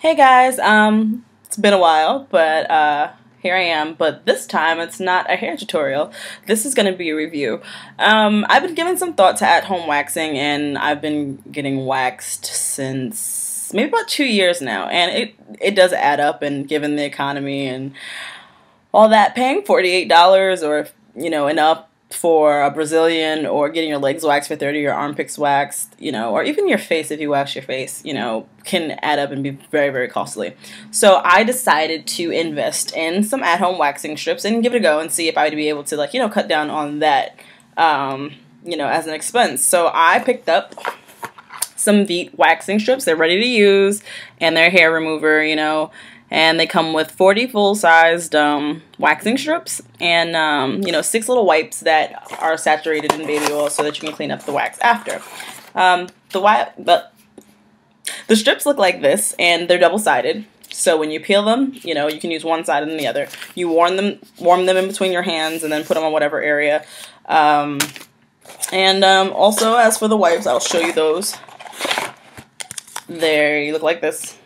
Hey guys, it's been a while, but here I am. But this time it's not a hair tutorial. This is going to be a review. I've been giving some thought to at-home waxing, and I've been getting waxed since maybe about 2 years now, and it does add up. And given the economy and all that, paying $48 or and up for a Brazilian, or getting your legs waxed for 30, your armpits waxed, or even your face if you wax your face, can add up and be very, very costly. So I decided to invest in some at-home waxing strips and give it a go and see if I would be able to cut down on that, as an expense. So I picked up some Veet waxing strips. They're ready to use, and they're hair remover, and they come with 40 full-sized waxing strips and 6 little wipes that are saturated in baby oil so that you can clean up the wax after. The strips look like this, and they're double-sided. So when you peel them, you can use one side and the other. You warm them in between your hands, and then put them on whatever area. Also, as for the wipes, I'll show you those. They look like this.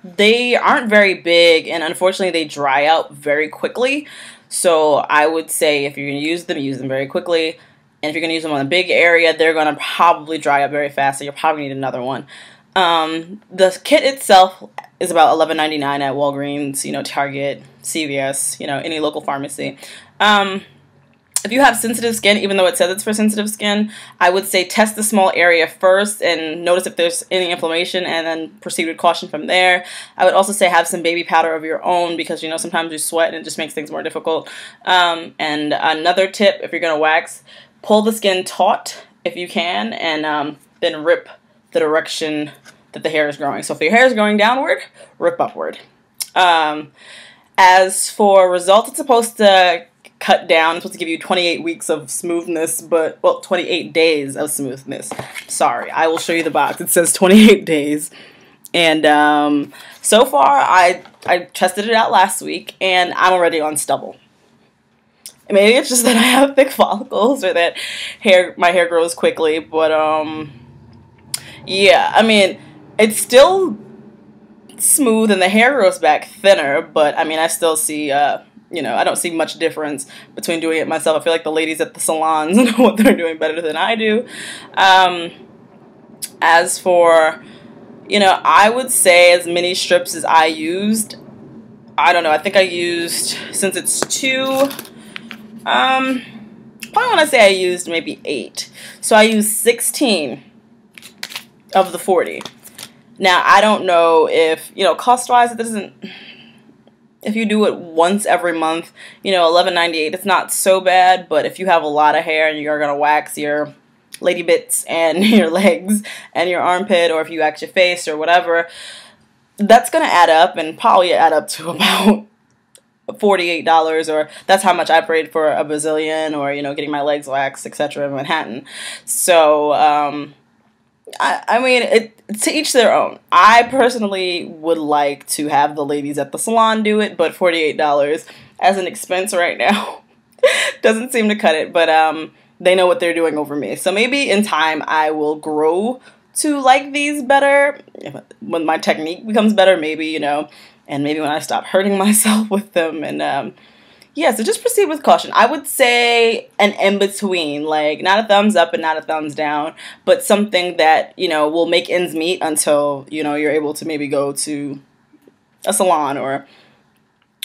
They aren't very big, and unfortunately they dry out very quickly. So I would say if you're going to use them very quickly. And if you're going to use them on a big area, they're going to probably dry up very fast, so you'll probably need another one. The kit itself is about $11.99 at Walgreens, Target, CVS, any local pharmacy. If you have sensitive skin, even though it says it's for sensitive skin, I would say test the small area first and notice if there's any inflammation, and then proceed with caution from there. I would also say have some baby powder of your own, because sometimes you sweat and it just makes things more difficult. And another tip, if you're going to wax, pull the skin taut if you can, and then rip the direction that the hair is growing. So if your hair is growing downward, rip upward. As for results, it's supposed to cut down. It's supposed to give you 28 weeks of smoothness, but, well, 28 days of smoothness. Sorry, I will show you the box. It says 28 days. And so far, I tested it out last week, and I'm already on stubble. Maybe it's just that I have thick follicles, or that my hair grows quickly, but yeah, I mean, it's still smooth and the hair grows back thinner, but I mean, I still see, I don't see much difference between doing it myself. I feel like the ladies at the salons know what they're doing better than I do. As for, I would say as many strips as I used, I don't know, I think I used, since it's 2, probably want to say I used maybe 8. So I used 16 of the 40. Now, I don't know if, cost-wise, it doesn't, if you do it once every month, $11.98, it's not so bad. But if you have a lot of hair and you're going to wax your lady bits and your legs and your armpit, or if you wax your face or whatever, that's going to add up, and probably add up to about $48, or that's how much I paid for a Brazilian, or getting my legs waxed, etc. in Manhattan. So I mean, to each their own. I personally would like to have the ladies at the salon do it, but $48 as an expense right now doesn't seem to cut it. But they know what they're doing over me, so maybe in time I will grow to like these better when my technique becomes better. Maybe and maybe when I stop hurting myself with them. And yeah, so just proceed with caution. I would say an in-between, like not a thumbs up and not a thumbs down, but something that, will make ends meet until, you're able to maybe go to a salon, or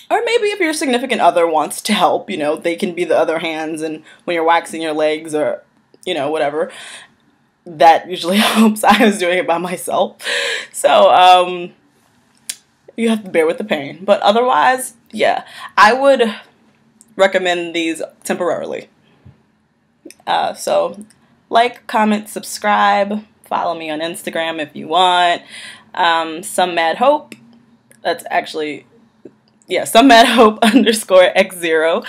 maybe if your significant other wants to help, they can be the other hands, and when you're waxing your legs, or, whatever, that usually helps. I was doing it by myself. So, you have to bear with the pain. But otherwise, yeah, I would recommend these temporarily. So like, comment, subscribe, follow me on Instagram if you want. Some Mad Hope. That's actually, yeah, some Mad Hope _X0.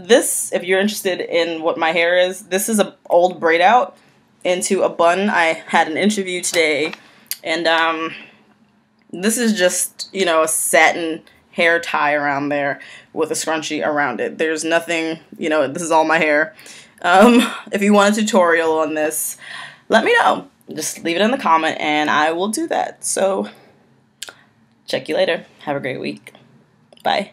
This, if you're interested in what my hair is, this is an old braid out into a bun. I had an interview today, and this is just, a satin hair tie around there with a scrunchie around it. There's nothing, this is all my hair. If you want a tutorial on this, let me know. just leave it in the comment and I will do that. So check you later. Have a great week. Bye.